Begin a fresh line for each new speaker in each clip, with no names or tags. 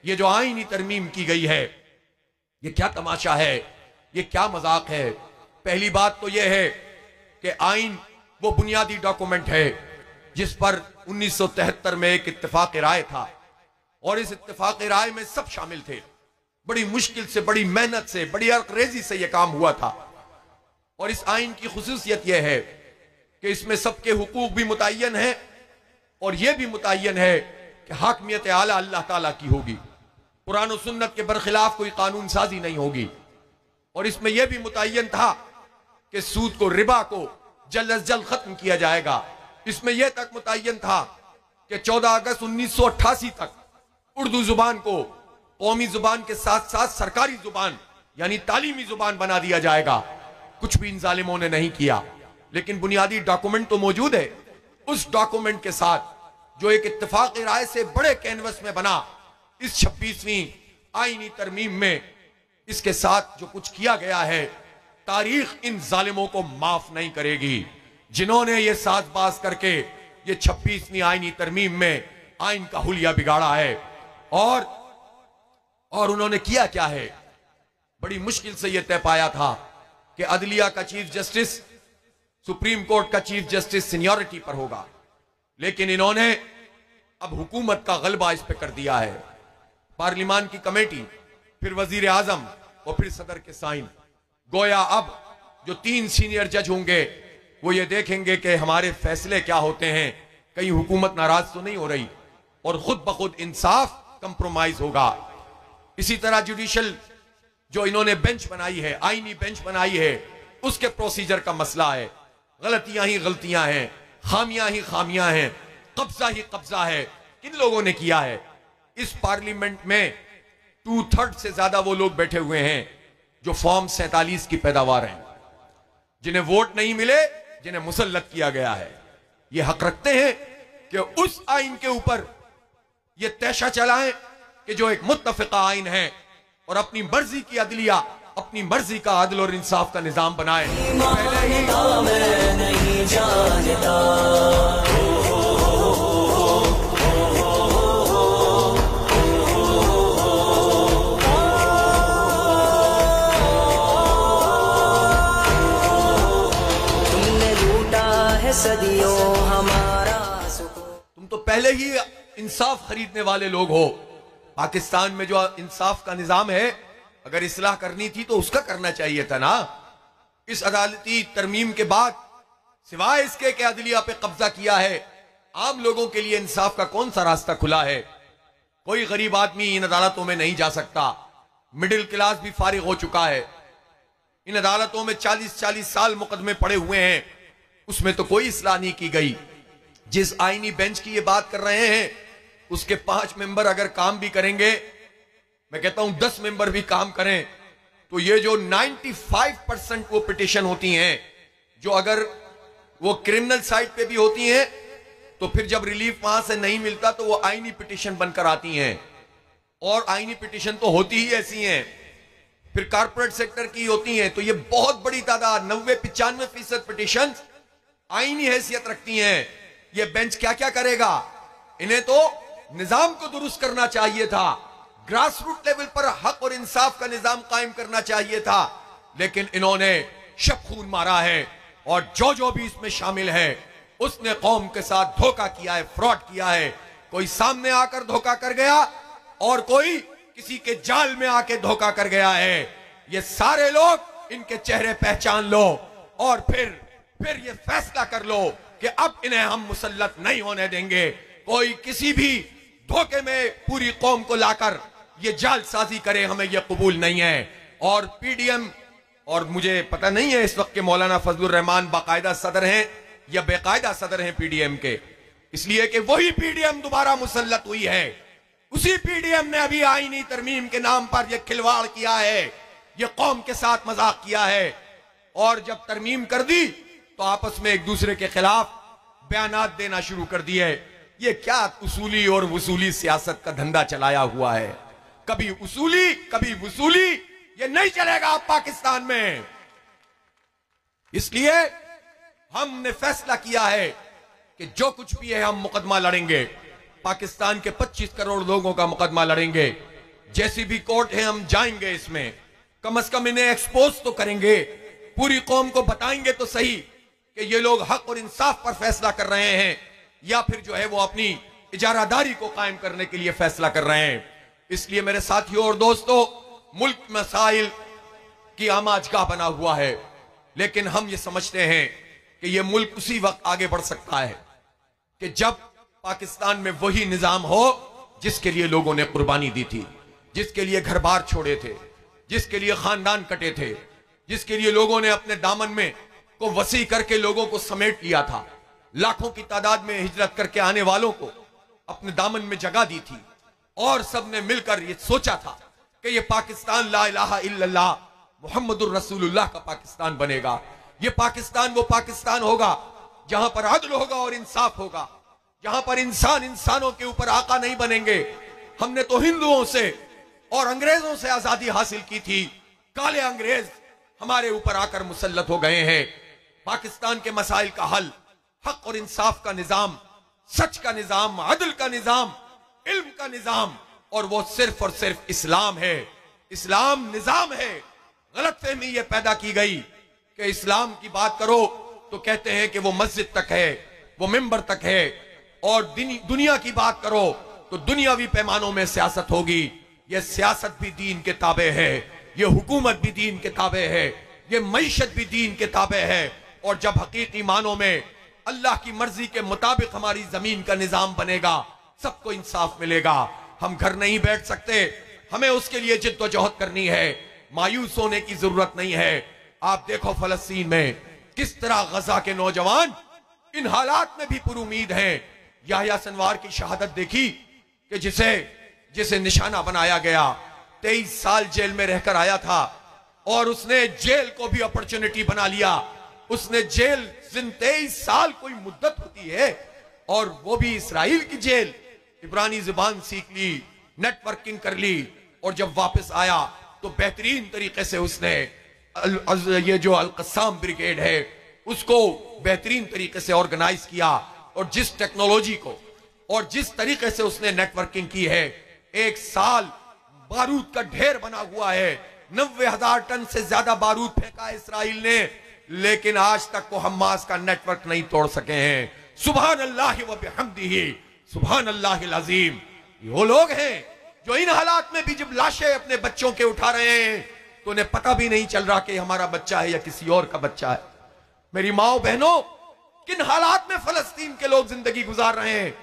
ये जो आईनी तरमीम की गई है, ये क्या तमाशा है, ये क्या मजाक है। पहली बात तो यह है कि आईन वो बुनियादी डॉक्यूमेंट है जिस पर 1973 में एक इत्तेफाक राय था, और इस इत्तेफाक राय में सब शामिल थे। बड़ी मुश्किल से, बड़ी मेहनत से, बड़ी अंग्रेजी से यह काम हुआ था। और इस आईन की खुसूसियत यह है कि इसमें सबके हुकूक भी मुतय्यन है, और यह भी मुतय्यन है कि हाकमियत आला अल्लाह ताला की होगी, कुरान और सुन्नत के बरखिलाफ कोई कानून साजी नहीं होगी। और इसमें यह भी मुतय्यन था कि सूद को, रिबा को जल्द अज जल्द खत्म किया जाएगा। इसमें यह तक मुतय्यन था कि 14 अगस्त 1988 तक उर्दू जुबान को कौमी जुबान के साथ साथ सरकारी जुबान यानी तालीमी जुबान बना दिया जाएगा। कुछ भी इन जालिमों ने नहीं किया, लेकिन बुनियादी डॉक्यूमेंट तो मौजूद है। उस डॉक्यूमेंट के साथ जो एक इत्तेफाक राय से बड़े कैनवस में बना, इस 26वीं आईनी तरमीम में इसके साथ जो कुछ किया गया है, तारीख इन जालिमों को माफ नहीं करेगी जिन्होंने ये साजबाज करके ये 26वीं आईनी तरमीम में आइन का हुलिया बिगाड़ा है। और उन्होंने किया क्या है, बड़ी मुश्किल से यह तय पाया था कि अदलिया का चीफ जस्टिस, सुप्रीम कोर्ट का चीफ जस्टिस सीनियरिटी पर होगा, लेकिन इन्होंने अब हुकूमत का गलबा इस पे कर दिया है। पार्लिमान की कमेटी, फिर वजीर आजम और फिर सदर के साइन। गोया अब जो 3 सीनियर जज होंगे वो ये देखेंगे कि हमारे फैसले क्या होते हैं, कहीं हुकूमत नाराज तो नहीं हो रही, और खुद ब खुद इंसाफ कंप्रोमाइज होगा। इसी तरह जुडिशल जो इन्होंने बेंच बनाई है, आईनी बेंच बनाई है, उसके प्रोसीजर का मसला है। गलतियां ही गलतियां हैं, खामियां ही खामियां हैं, कब्जा ही कब्जा है। किन लोगों ने किया है? इस पार्लियामेंट में 2/3 से ज्यादा वो लोग बैठे हुए हैं जो फॉर्म 47 की पैदावार हैं, जिन्हें वोट नहीं मिले, जिन्हें मुसल्लत किया गया है। ये हक रखते हैं कि उस आइन के ऊपर ये तैशा चलाएं कि जो एक मुत्तफिका आइन है, और अपनी मर्जी की अदलिया, अपनी मर्जी का अदल और इंसाफ का निजाम बनाए। नहीं जानता तुमने लूटा है सदियों हमारा सुकून। तुम तो पहले ही इंसाफ खरीदने वाले लोग हो। पाकिस्तान में जो इंसाफ का निजाम है, अगर इस्लाह करनी थी तो उसका करना चाहिए था ना। इस अदालती तरमीम के बाद सिवाय इसके कि अदलिया पे कब्जा किया है, आम लोगों के लिए इंसाफ का कौन सा रास्ता खुला है? कोई गरीब आदमी इन अदालतों में नहीं जा सकता। मिडिल क्लास भी फारिग हो चुका है। इन अदालतों में 40-40 साल मुकदमे पड़े हुए हैं, उसमें तो कोई इस्लाह नहीं की गई। जिस आईनी बेंच की ये बात कर रहे हैं, उसके 5 मेंबर अगर काम भी करेंगे, मैं कहता हूं 10 मेंबर भी काम करें, तो ये जो 95% वो पिटीशन होती हैं, जो अगर वो क्रिमिनल साइड पे भी होती हैं, तो फिर जब रिलीफ वहां से नहीं मिलता तो वो आईनी पिटीशन बनकर आती हैं। और आईनी पिटीशन तो होती ही ऐसी हैं, फिर कारपोरेट सेक्टर की होती हैं, तो ये बहुत बड़ी तादाद, 90-95% पिटीशन आईनी हैसियत रखती हैं। ये बेंच क्या क्या करेगा? इन्हें तो निजाम को दुरुस्त करना चाहिए था, ग्रास रूट लेवल पर हक और इंसाफ का निजाम कायम करना चाहिए था, लेकिन इन्होंने शब खून मारा है। और जो जो भी इसमें शामिल है, उसने कौम के साथ धोखा किया है, फ्रॉड किया है। कोई सामने आकर धोखा कर गया, और कोई किसी के जाल में आके धोखा कर गया है। ये सारे लोग, इनके चेहरे पहचान लो, और फिर ये फैसला कर लो कि अब इन्हें हम मुसल्लत नहीं होने देंगे। कोई किसी भी धोखे में पूरी कौम को लाकर ये जालसाजी करे, हमें ये कबूल नहीं है। और पीडीएम, और मुझे पता नहीं है इस वक्त के मौलाना फजलुर रहमान बाकायदा सदर हैं या बेकायदा सदर हैं पीडीएम के, इसलिए कि वही पीडीएम दोबारा मुसल्लत हुई है। उसी पीडीएम ने अभी आईनी तरमीम के नाम पर यह खिलवाड़ किया है, यह कौम के साथ मजाक किया है। और जब तरमीम कर दी तो आपस में एक दूसरे के खिलाफ बयानात देना शुरू कर दिए। ये क्या उसूली और वसूली सियासत का धंधा चलाया हुआ है? कभी उसूली कभी वसूली, ये नहीं चलेगा अब पाकिस्तान में। इसलिए हमने फैसला किया है कि जो कुछ भी है हम मुकदमा लड़ेंगे। पाकिस्तान के 25 करोड़ लोगों का मुकदमा लड़ेंगे। जैसी भी कोर्ट है हम जाएंगे, इसमें कम से कम इन्हें एक्सपोज तो करेंगे, पूरी कौम को बताएंगे तो सही कि ये लोग हक और इंसाफ पर फैसला कर रहे हैं या फिर जो है वो अपनी इजारादारी को कायम करने के लिए फैसला कर रहे हैं। इसलिए मेरे साथियों और दोस्तों, मुल्क मसाइल की आमाजगाह बना हुआ है, लेकिन हम ये समझते हैं कि ये मुल्क उसी वक्त आगे बढ़ सकता है कि जब पाकिस्तान में वही निजाम हो जिसके लिए लोगों ने कुर्बानी दी थी, जिसके लिए घर बार छोड़े थे, जिसके लिए खानदान कटे थे, जिसके लिए लोगों ने अपने दामन में को वसी करके लोगों को समेट लिया था, लाखों की तादाद में हिजरत करके आने वालों को अपने दामन में जगह दी थी, और सबने मिलकर ये सोचा था कि ये पाकिस्तान ला इलाहा इल्लल्लाह मुहम्मदुर रसूलुल्लाह का पाकिस्तान बनेगा। ये पाकिस्तान वो पाकिस्तान होगा जहां पर अदल होगा और इंसाफ होगा, जहां पर इंसान इंसानों के ऊपर आका नहीं बनेंगे। हमने तो हिंदुओं से और अंग्रेजों से आजादी हासिल की थी, काले अंग्रेज हमारे ऊपर आकर मुसल्लत हो गए हैं। पाकिस्तान के मसाइल का हल हक और इंसाफ का निजाम, सच का निजाम, अदल का निजाम, इल्म का निजाम, और वो सिर्फ और सिर्फ इस्लाम है, इस्लाम निजाम है। गलतफहमी ये पैदा की गई कि इस्लाम की बात करो तो कहते हैं कि वो मस्जिद तक है, वो मिंबर तक है, और दुनिया की बात करो तो दुनियावी पैमानों में सियासत होगी। ये सियासत भी दीन के ताबे है, ये हुकूमत भी दीन के ताबे है, ये मईशत भी दीन के ताबे है। और जब हकीकी मानों में अल्लाह की मर्जी के मुताबिक हमारी जमीन का निजाम बनेगा, सबको इंसाफ मिलेगा। हम घर नहीं बैठ सकते, हमें उसके लिए जिद्दोजहद करनी है, मायूस होने की जरूरत नहीं है। आप देखो फलस्तीन में किस तरह गजा के नौजवान इन हालात में भी पुरुमीद हैं। याह्या सिनवार की शहादत देखी कि जिसे निशाना बनाया गया, 23 साल जेल में रहकर आया था और उसने जेल को भी अपॉर्चुनिटी बना लिया। उसने जेल 23 साल कोई मुद्दत होती है, और वो भी इस्राइल की जेल। इब्रानी जुबान सीख ली, नेटवर्किंग कर ली, और जब वापस आया तो बेहतरीन तरीके से उसने ये जो अल-कस्साम ब्रिगेड है उसको बेहतरीन तरीके से ऑर्गेनाइज किया, और जिस टेक्नोलॉजी को और जिस तरीके से उसने नेटवर्किंग की है, 1 साल बारूद का ढेर बना हुआ है। 90,000 टन से ज्यादा बारूद फेंका इस्राइल ने, लेकिन आज तक वो हमास का नेटवर्क नहीं तोड़ सके हैं। सुभान अल्लाह व बिहम्दिही, सुभान अल्लाहिल अज़ीम। वो लोग हैं जो इन हालात में भी जब लाशें अपने बच्चों के उठा रहे हैं तो उन्हें पता भी नहीं चल रहा कि हमारा बच्चा है या किसी और का बच्चा है। मेरी माओ बहनों, किन हालात में फलस्तीन के लोग जिंदगी गुजार रहे हैं।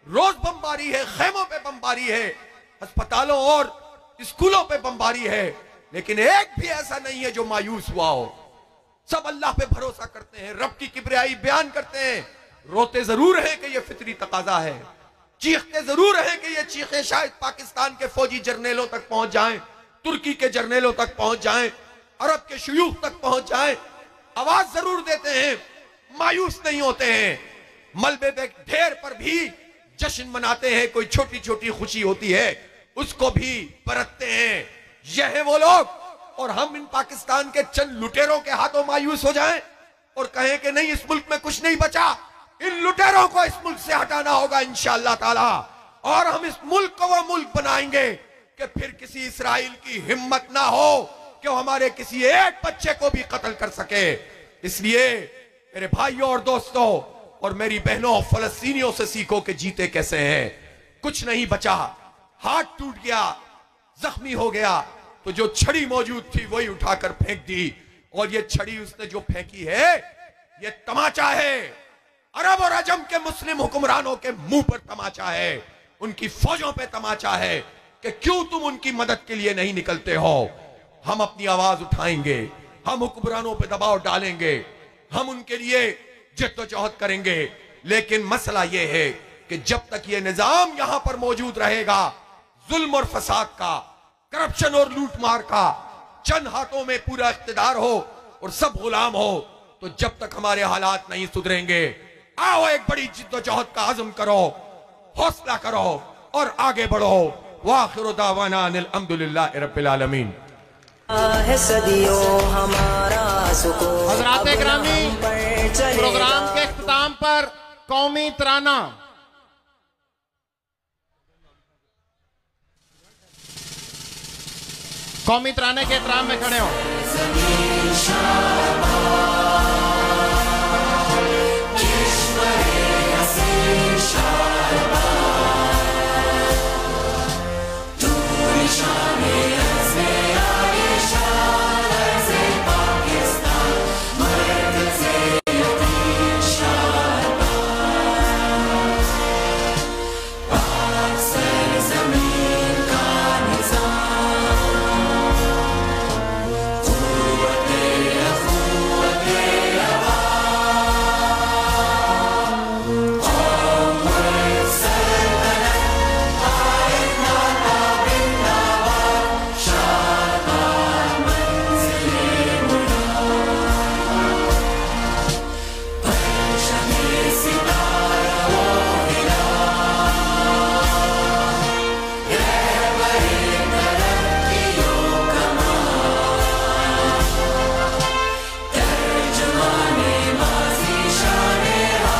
रोज बमबारी है, खेमों पे बमबारी है, अस्पतालों और स्कूलों पे बमबारी है, लेकिन एक भी ऐसा नहीं है जो मायूस हुआ हो। सब अल्लाह पे भरोसा करते हैं, रब की किबरियाई बयान करते हैं। रोते जरूर हैं कि ये फितरी तकाजा है, चीखते जरूर हैं कि ये चीखें शायद पाकिस्तान के फौजी जर्नेलों तक पहुंच जाएं, तुर्की के जर्नेलों तक पहुंच जाएं, अरब के शयूख तक पहुंच जाएं। आवाज जरूर देते हैं, मायूस नहीं होते हैं। मलबे पे ढेर पर भी जश्न मनाते हैं, कोई छोटी छोटी खुशी होती है उसको भी बरतते हैं। यह है वो लोग, और हम इन पाकिस्तान के चंद लुटेरों के हाथों मायूस हो जाएं और कहें कि नहीं इस मुल्क में कुछ नहीं बचा। इन लुटेरों को इस मुल्क से हटाना होगा इंशाअल्लाह ताला, और हम इस मुल्क को वो मुल्क बनाएंगे कि फिर किसी इस्राइल की हिम्मत ना हो कि वो हमारे किसी एक बच्चे को भी कत्ल कर सके। इसलिए मेरे भाइयों और दोस्तों और मेरी बहनों, फलस्तीनियों से सीखो कि जीते कैसे हैं। कुछ नहीं बचा, हाथ टूट गया, जख्मी हो गया, तो जो छड़ी मौजूद थी वही उठाकर फेंक दी, और ये छड़ी उसने जो फेंकी है ये तमाचा है, अरब और अजम के मुस्लिम हुक्मरानों के मुंह पर तमाचा है, उनकी फौजों पे तमाचा है कि क्यों तुम उनकी मदद के लिए नहीं निकलते हो। हम अपनी आवाज उठाएंगे, हम हुक्मरानों पे दबाव डालेंगे, हम उनके लिए जद्दोजहद करेंगे, लेकिन मसला यह है कि जब तक ये निजाम यहां पर मौजूद रहेगा, जुल्म और फसाद का, करप्शन और लूटमार का, चंद हाथों में पूरा इख्तिदार हो और सब गुलाम हो, तो जब तक हमारे हालात नहीं सुधरेंगे, आओ एक बड़ी जिद्दोजहद का आज़म करो, हौसला करो और आगे बढ़ो। वाखिरु दावाना अनिल हम्दुलिल्लाहि रब्बिल आलमीन।
हज़रात गिरामी, प्रोग्राम के इख्तिताम पर कौमी तराना। कौमी तराने के एहतराम में खड़े हो।